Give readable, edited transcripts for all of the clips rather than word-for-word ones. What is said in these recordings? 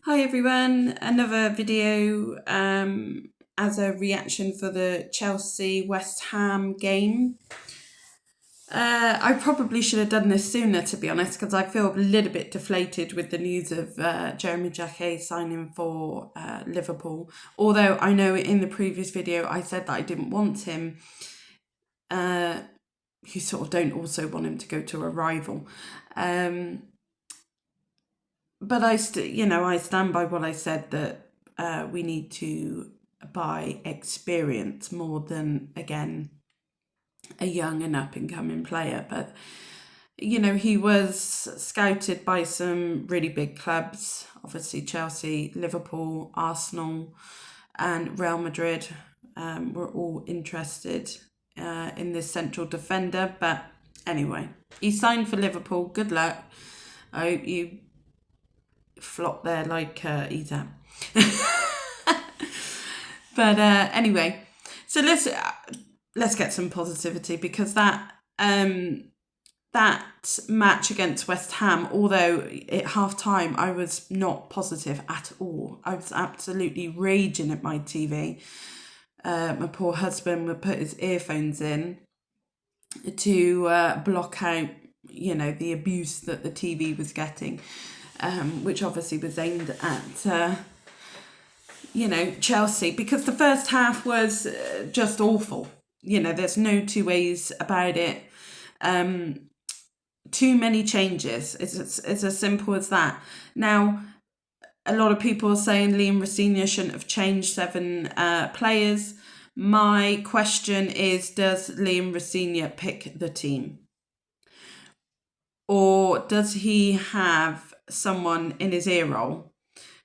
Hi everyone, another video as a reaction for the Chelsea West Ham game. I probably should have done this sooner, to be honest, because I feel a little bit deflated with the news of Jeremy Jacquet signing for Liverpool. Although I know in the previous video I said that I didn't want him. You sort of don't also want him to go to a rival. But I stand by what I said, that we need to buy experience more than, again, a young and up and coming player. But he was scouted by some really big clubs, obviously Chelsea, Liverpool, Arsenal, and Real Madrid were all interested in this central defender. But anyway, he signed for Liverpool. Good luck. I hope you flop there like he's at. But anyway, so let's get some positivity, because that match against West Ham, although at half time I was not positive at all. I was absolutely raging at my TV. My poor husband would put his earphones in to block out, the abuse that the TV was getting. Which obviously was aimed at, Chelsea, because the first half was just awful. There's no two ways about it. Too many changes. It's as simple as that. Now, a lot of people are saying Liam Rosenior shouldn't have changed 7 players. My question is, does Liam Rosenior pick the team? Or does he have someone in his ear roll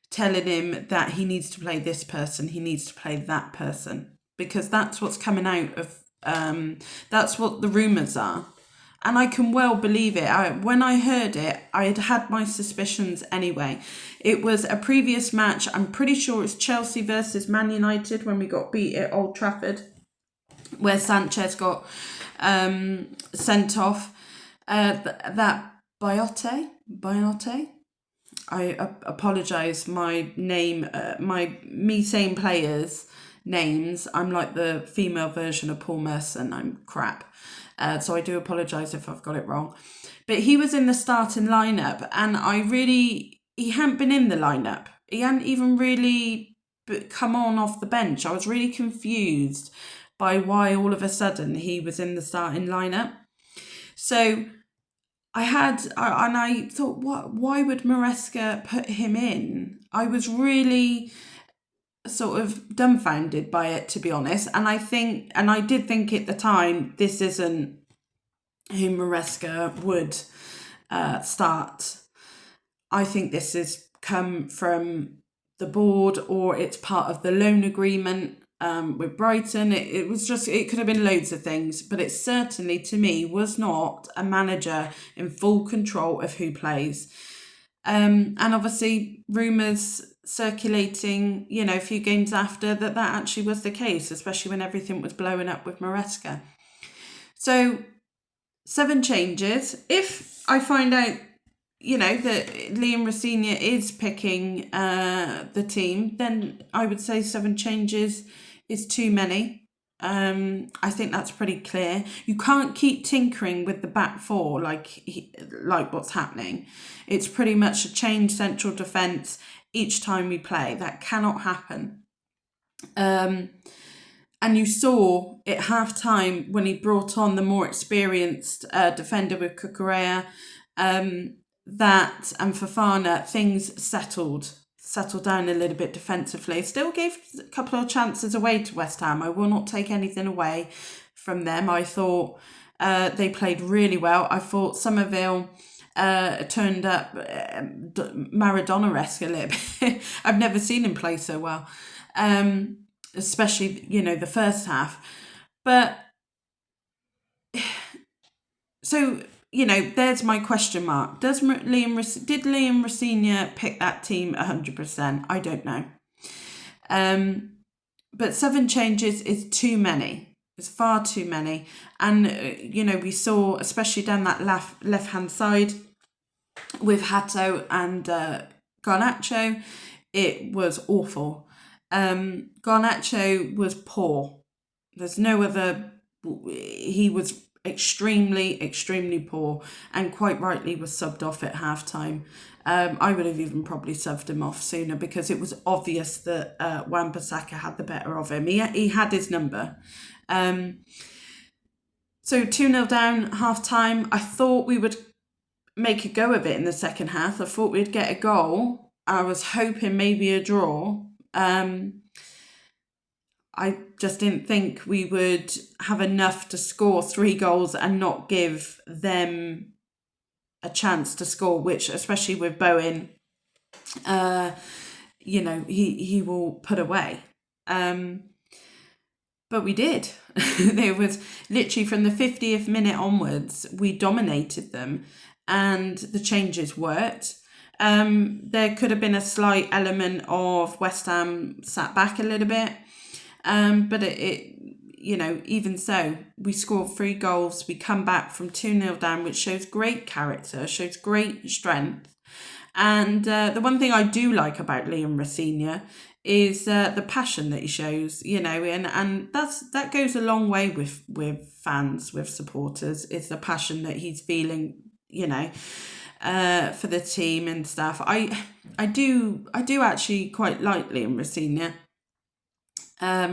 telling him that he needs to play this person, he needs to play that person? Because that's what's coming out of, that's what the rumours are. And I can well believe it. When I heard it, I had my suspicions anyway. It was a previous match. I'm pretty sure it's Chelsea versus Man United when we got beat at Old Trafford, where Sanchez got sent off. That Biote, I apologise. My name, me saying players' names, I'm like the female version of Paul Merson. I'm crap. So I do apologise if I've got it wrong. But he was in the starting lineup, and he hadn't been in the lineup. He hadn't even really come on off the bench. I was really confused by why all of a sudden he was in the starting lineup. So I thought, why would Maresca put him in? I was really sort of dumbfounded by it, to be honest. And I did think at the time, this isn't who Maresca would start. I think this has come from the board, or it's part of the loan agreement with Brighton. It could have been loads of things, but it certainly, to me, was not a manager in full control of who plays. And obviously rumours circulating, a few games after that actually was the case, especially when everything was blowing up with Maresca. So 7 changes. If I find out, that Liam Rosenior is picking the team, then I would say 7 changes is too many. I think that's pretty clear. You can't keep tinkering with the back 4 like what's happening. It's pretty much a change central defence each time we play. That cannot happen. And you saw at half time when he brought on the more experienced defender with Cucurella, that and Fofana, things settled down a little bit defensively. Still gave a couple of chances away to West Ham. I will not take anything away from them. I thought they played really well. I thought Somerville turned up Maradona-esque a little bit. I've never seen him play so well, especially, the first half. But so, there's my question mark. Did Liam Rosenior pick that team 100%? I don't know. But 7 changes is too many. It's far too many. And, we saw, especially down that left-hand side with Hato and Garnacho, it was awful. Garnacho was poor. There's no other. He was extremely poor, and quite rightly was subbed off at halftime. I would have even probably subbed him off sooner because it was obvious that Wan-Bissaka had the better of him. He had his number. So 2-0 down, half-time. I thought we would make a go of it in the second half. I thought we'd get a goal. I was hoping maybe a draw. I just didn't think we would have enough to score 3 goals and not give them a chance to score, which, especially with Bowen, he will put away. But we did. It was literally from the 50th minute onwards, we dominated them and the changes worked. There could have been a slight element of West Ham sat back a little bit. But it even so, we scored 3 goals. We come back from 2-0 down, which shows great character, shows great strength. And the one thing I do like about Liam Rosenior is the passion that he shows, and that goes a long way with fans, with supporters. It's the passion that he's feeling, for the team and stuff. I do actually quite like Liam Rosenior.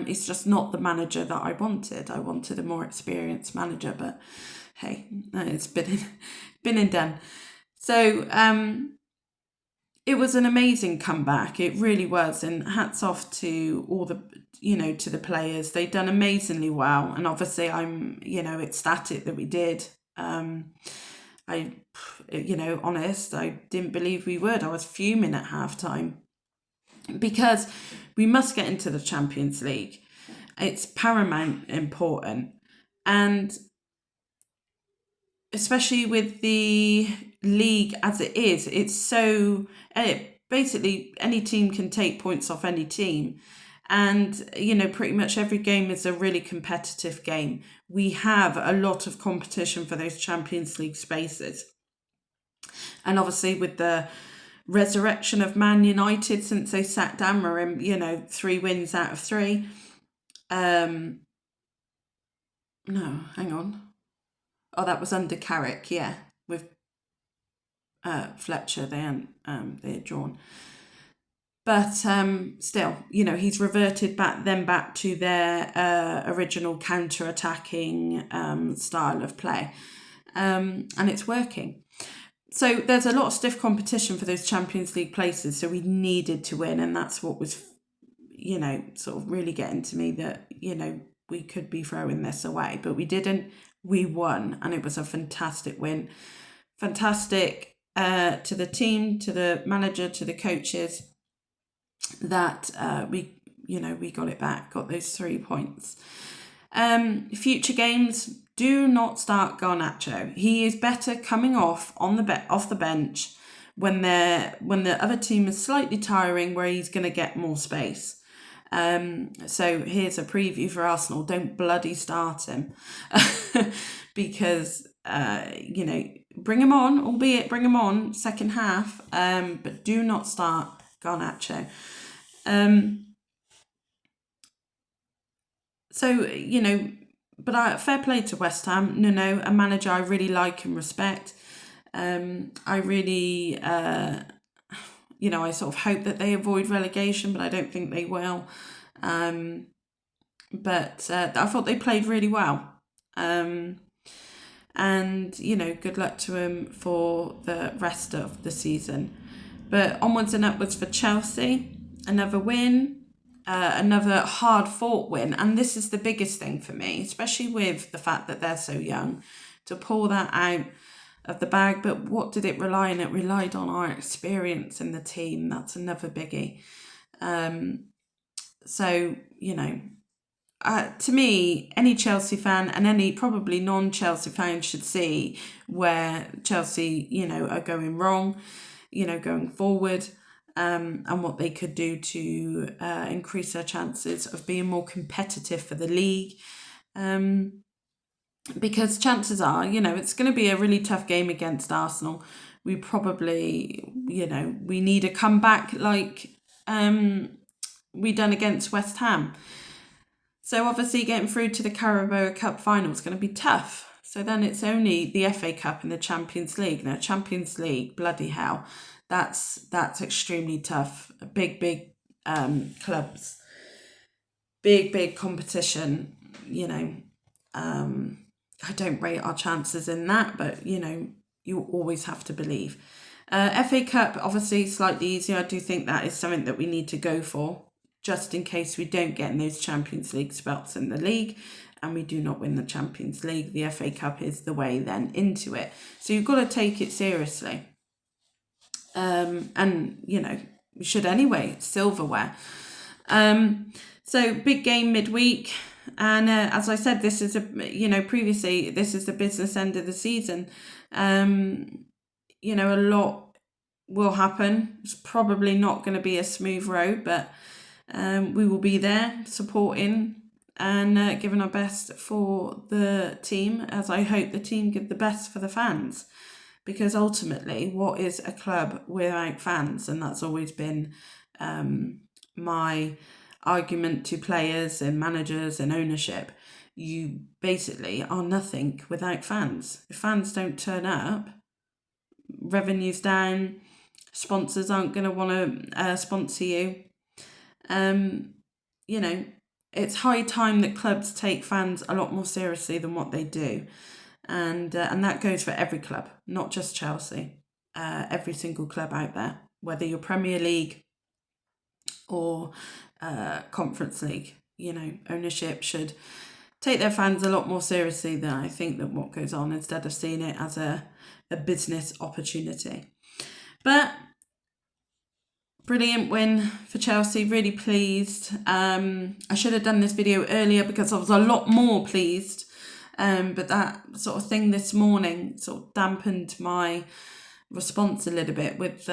He's just not the manager that I wanted. I wanted a more experienced manager, but hey, it's been and done. So it was an amazing comeback. It really was, and hats off to all the to the players. They've done amazingly well, and obviously I'm ecstatic that we did. Honest, I didn't believe we would. I was fuming at halftime. Because we must get into the Champions League. It's paramount important. And especially with the league as it is, it's so... basically, any team can take points off any team. And, pretty much every game is a really competitive game. We have a lot of competition for those Champions League spaces. And obviously with the resurrection of Man United since they sat down, we're in 3 wins out of 3. No, hang on. Oh, that was under Carrick, yeah, with Fletcher. They had drawn, but still, he's reverted back to their original counter-attacking style of play, and it's working. So there's a lot of stiff competition for those Champions League places. So we needed to win. And that's what was, sort of really getting to me, that, we could be throwing this away. But we didn't. We won. And it was a fantastic win. Fantastic to the team, to the manager, to the coaches, that we got it back, got those 3 points. Future games, do not start Garnacho. He is better coming off the bench when the other team is slightly tiring, where he's going to get more space. So here's a preview for Arsenal. Don't bloody start him because bring him on, albeit bring him on second half, but do not start Garnacho. But fair play to West Ham. Nuno, a manager I really like and respect. I really, I sort of hope that they avoid relegation, but I don't think they will. But I thought they played really well. And, good luck to him for the rest of the season. But onwards and upwards for Chelsea. Another win. Another hard-fought win, and this is the biggest thing for me, especially with the fact that they're so young, to pull that out of the bag. But what did it rely on? It relied on our experience in the team. That's another biggie. To me, any Chelsea fan and any probably non-Chelsea fan should see where Chelsea, are going wrong, going forward. And what they could do to increase their chances of being more competitive for the league. Because chances are, it's going to be a really tough game against Arsenal. we probably, we need a comeback like we done against West Ham. So obviously getting through to the Carabao Cup final is going to be tough. So then it's only the FA Cup and the Champions League. Now, Champions League, bloody hell, that's extremely tough. Big clubs, big competition. I don't rate our chances in that, but you always have to believe. FA Cup, obviously slightly easier. I do think that is something that we need to go for, just in case we don't get in those Champions League spots in the league and we do not win the Champions League. The FA Cup is the way then into it. So you've got to take it seriously. And, we should anyway, silverware. So big game midweek. And as I said, this is previously, this is the business end of the season. A lot will happen. It's probably not going to be a smooth road, but we will be there supporting and giving our best for the team, as I hope the team give the best for the fans. Because ultimately, what is a club without fans? And that's always been my argument to players and managers and ownership. You basically are nothing without fans. If fans don't turn up, revenue's down, sponsors aren't going to want to sponsor you. It's high time that clubs take fans a lot more seriously than what they do. And that goes for every club, not just Chelsea. Every single club out there, whether you're Premier League or Conference League, ownership should take their fans a lot more seriously than I think that what goes on, instead of seeing it as a business opportunity. But brilliant win for Chelsea, really pleased. I should have done this video earlier because I was a lot more pleased. But that sort of thing this morning sort of dampened my response a little bit with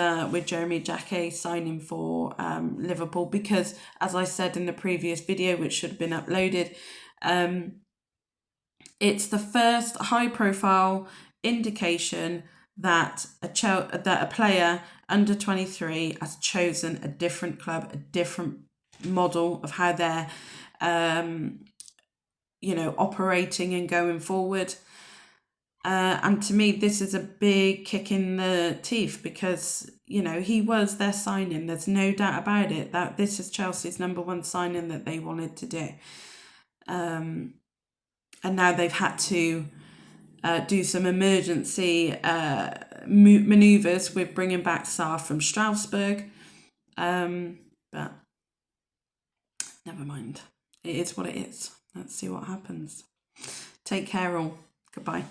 Jeremy Jacquet signing for Liverpool, because as I said in the previous video, which should have been uploaded, it's the first high profile indication that a player under 23 has chosen a different club, a different model of how they're operating and going forward. And to me, this is a big kick in the teeth, because, he was their signing. There's no doubt about it that this is Chelsea's number one signing that they wanted to do. And now they've had to do some emergency manoeuvres with bringing back Sarr from Strasbourg. But never mind. It is what it is. Let's see what happens. Take care all. Goodbye.